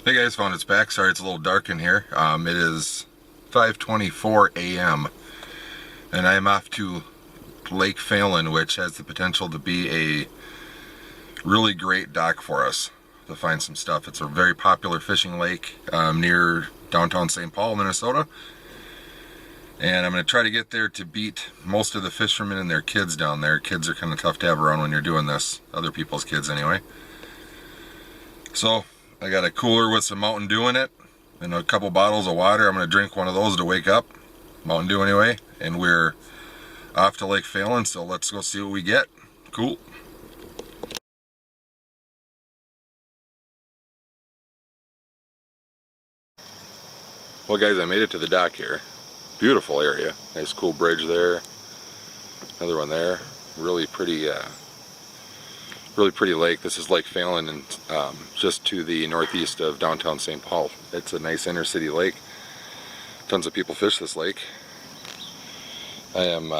Hey guys, phone it's back. Sorry it's a little dark in here. It is 5:24 a.m. and I am off to Lake Phalen, which has the potential to be a really great dock for us to find some stuff. It's a very popular fishing lake near downtown St. Paul, Minnesota. And I'm going to try to get there to beat most of the fishermen and their kids down there. Kids are kind of tough to have around when you're doing this. Other people's kids anyway. So I got a cooler with some Mountain Dew in it and a couple bottles of water. I'm going to drink one of those to wake up. Mountain Dew anyway. And we're off to Lake Phalen, so let's go see what we get. Cool. Well guys, I made it to the dock here. Beautiful area. Nice cool bridge there. Another one there. Really pretty lake. This is Lake Phalen, and just to the northeast of downtown St. Paul. It's a nice inner city lake. Tons of people fish this lake. I am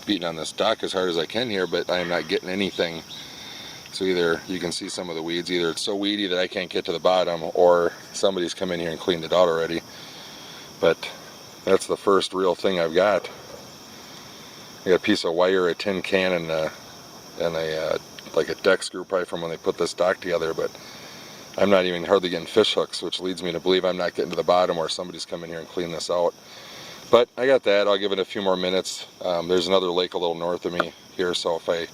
beating on this dock as hard as I can here, but I am not getting anything. So either you can see some of the weeds, either it's so weedy that I can't get to the bottom, or somebody's come in here and cleaned it out already. But that's the first real thing I've got. I got a piece of wire, a tin can, and a like a deck screw probably from when they put this dock together, but I'm not even hardly getting fish hooks, which leads me to believe I'm not getting to the bottom, or somebody's come in here and cleaned this out. But I got that. I'll give it a few more minutes. There's another lake a little north of me here, so if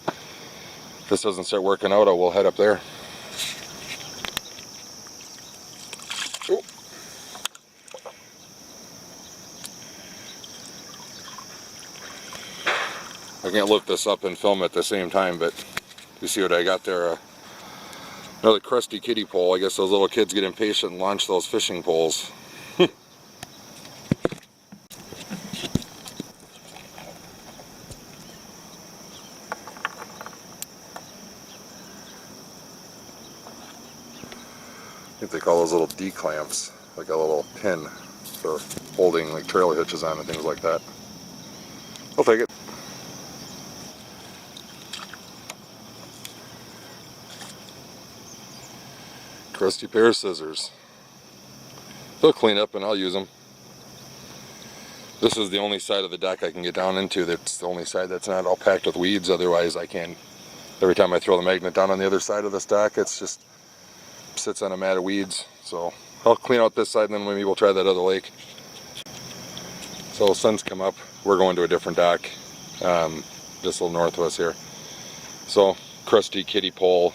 this doesn't start working out, I will head up there. Ooh. I can't lift this up and film at the same time, but you see what I got there? Another crusty kiddie pole. I guess those little kids get impatient and launch those fishing poles. I think they call those little D-clamps, like a little pin for holding like trailer hitches on and things like that. I'll take it. Crusty pair of scissors. They'll clean up and I'll use them. This is the only side of the deck I can get down into. That's the only side that's not all packed with weeds. Otherwise I can, every time I throw the magnet down on the other side of this deck, it's just sits on a mat of weeds. So I'll clean out this side and then maybe we'll try that other lake. So sun's come up. We're going to a different dock, just a little north of us here. So crusty kiddie pole.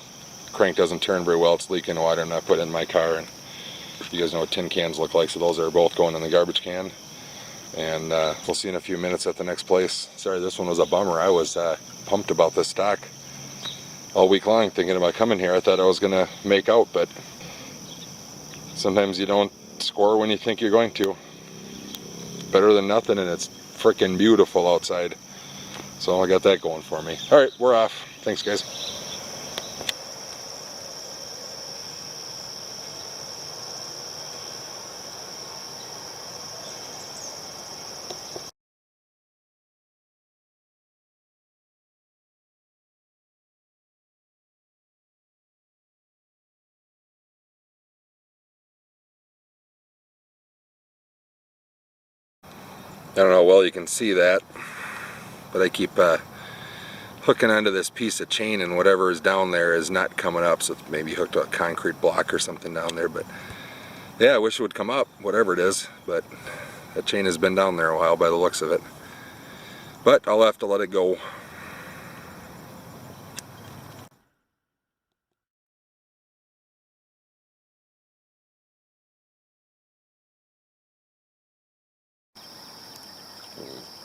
Crank doesn't turn very well. It's leaking water, and I put it in my car. And you guys know what tin cans look like, so those are both going in the garbage can. And we'll see in a few minutes at the next place. Sorry, this one was a bummer. I was pumped about this dock all week long, thinking about coming here. I thought I was gonna make out, but sometimes you don't score when you think you're going to. Better than nothing, and it's freaking beautiful outside. So I got that going for me. All right, we're off. Thanks, guys. I don't know how well you can see that, but I keep hooking onto this piece of chain, and whatever is down there is not coming up, so it's maybe hooked to a concrete block or something down there. But yeah, I wish it would come up, whatever it is, but that chain has been down there a while by the looks of it. But I'll have to let it go.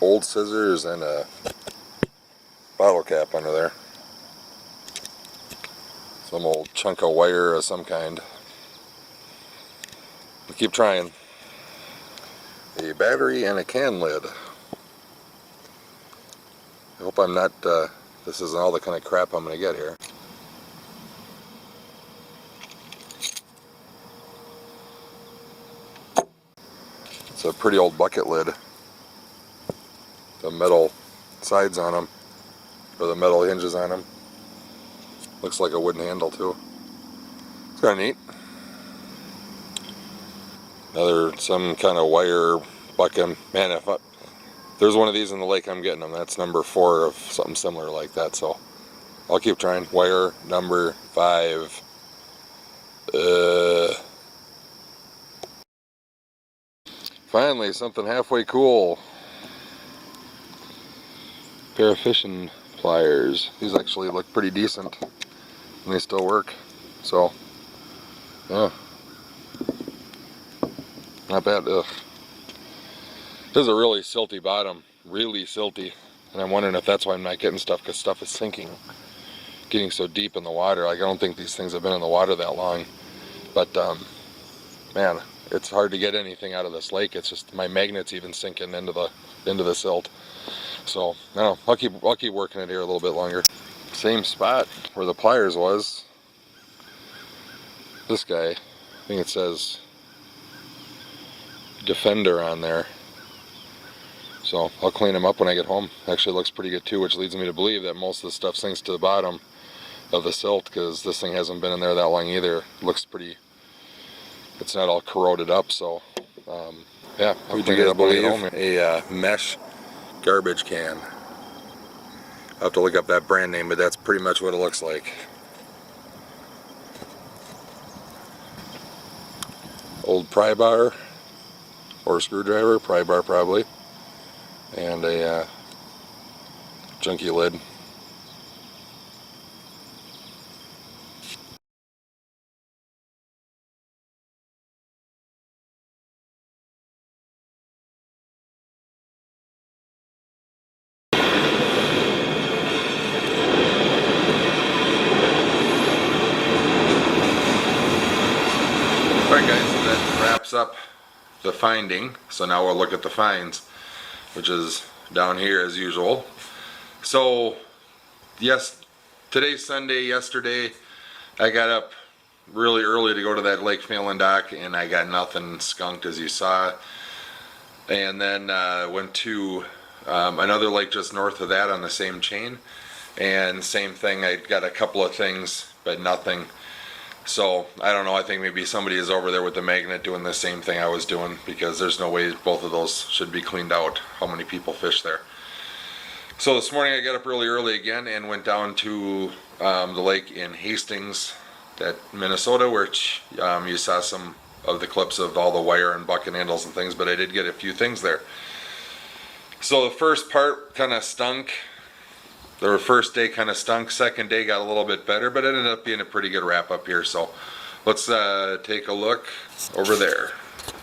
Old scissors and a bottle cap under there. Some old chunk of wire of some kind. We'll keep trying. A battery and a can lid. I hope I'm not, this isn't all the kind of crap I'm going to get here. It's a pretty old bucket lid. The metal sides on them, or the metal hinges on them. Looks like a wooden handle too. It's kind of neat. some kind of wire bucking. Man, if there's one of these in the lake, I'm getting them. That's number 4 of something similar like that. So I'll keep trying. Wire number 5. Finally, something halfway cool. Pair of fishing pliers. These actually look pretty decent, and they still work. So, yeah, not bad. Ugh. This is a really silty bottom, really silty, and I'm wondering if that's why I'm not getting stuff, because stuff is sinking, getting so deep in the water. Like, I don't think these things have been in the water that long, but man, it's hard to get anything out of this lake. It's just my magnet's even sinking into the silt. So I don't know. I'll keep working it here a little bit longer. Same spot where the pliers was. This guy, I think it says Defender on there. So I'll clean him up when I get home. Actually, it looks pretty good too, which leads me to believe that most of the stuff sinks to the bottom of the silt, because this thing hasn't been in there that long either. It looks pretty. It's not all corroded up. So yeah, I'll clean it up when I get home. A mesh garbage can. I'll have to look up that brand name, but that's pretty much what it looks like. Old pry bar or screwdriver, pry bar probably, and a junky lid. Alright guys, that wraps up the finding. So now we'll look at the finds, which is down here as usual. So yes, today's Sunday. Yesterday I got up really early to go to that Lake Phalen dock, and I got nothing skunked, as you saw. And then went to another lake just north of that on the same chain, and same thing, I got a couple of things but nothing. So I don't know, I think maybe somebody is over there with the magnet doing the same thing I was doing, because there's no way both of those should be cleaned out. How many people fish there? So this morning I got up really early again and went down to the lake in Hastings, that Minnesota, which you saw some of the clips of all the wire and bucket handles and things, but I did get a few things there. So the first part kind of stunk. The first day kind of stunk. Second day got a little bit better, but it ended up being a pretty good wrap up here. So let's take a look over there.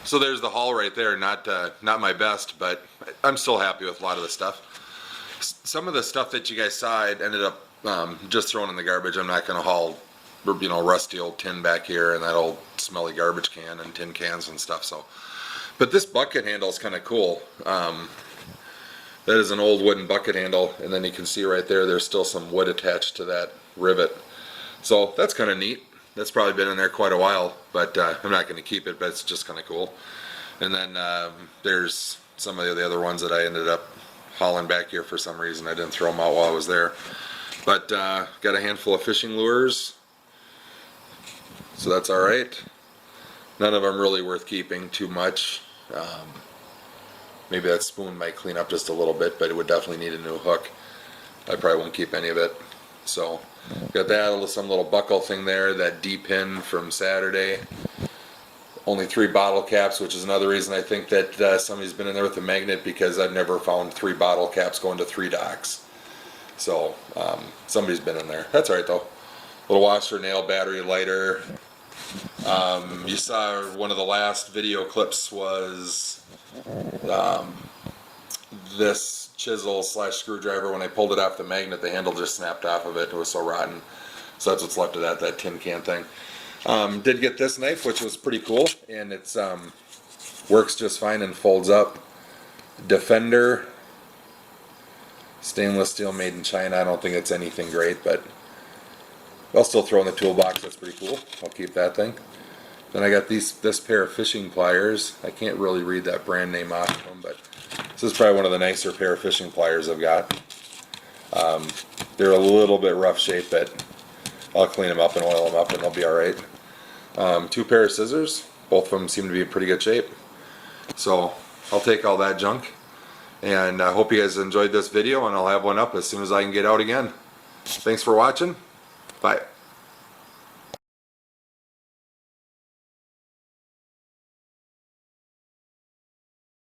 So there's the haul right there. Not my best, but I'm still happy with a lot of the stuff. Some of the stuff that you guys saw, I ended up just throwing in the garbage. I'm not going to haul, you know, rusty old tin back here and that old smelly garbage can and tin cans and stuff. So, but this bucket handle is kind of cool. That is an old wooden bucket handle, and then you can see right there, there's still some wood attached to that rivet. So that's kind of neat. That's probably been in there quite a while, but I'm not going to keep it, but it's just kind of cool. And then there's some of the other ones that I ended up hauling back here for some reason. I didn't throw them out while I was there. But got a handful of fishing lures, so that's all right. None of them really worth keeping too much. Maybe that spoon might clean up just a little bit, but it would definitely need a new hook. I probably won't keep any of it. So got that, some little buckle thing there, that D-pin from Saturday. Only 3 bottle caps, which is another reason I think that somebody's been in there with a magnet, because I've never found 3 bottle caps going to 3 docks. So somebody's been in there. That's all right though. Little washer, nail, battery, lighter. You saw one of the last video clips was this chisel slash screwdriver. When I pulled it off the magnet, the handle just snapped off of it. It was so rotten. So that's what's left of that tin can thing. Did get this knife, which was pretty cool, and it's works just fine and folds up. Defender, stainless steel, made in China. I don't think it's anything great, but I'll still throw in the toolbox. That's pretty cool. I'll keep that thing. Then I got this pair of fishing pliers. I can't really read that brand name off of them, but this is probably one of the nicer pair of fishing pliers I've got. They're a little bit rough shape, but I'll clean them up and oil them up and they'll be alright. 2 pair of scissors, both of them seem to be in pretty good shape. So I'll take all that junk, and I hope you guys enjoyed this video, and I'll have one up as soon as I can get out again. Thanks for watching. Bye.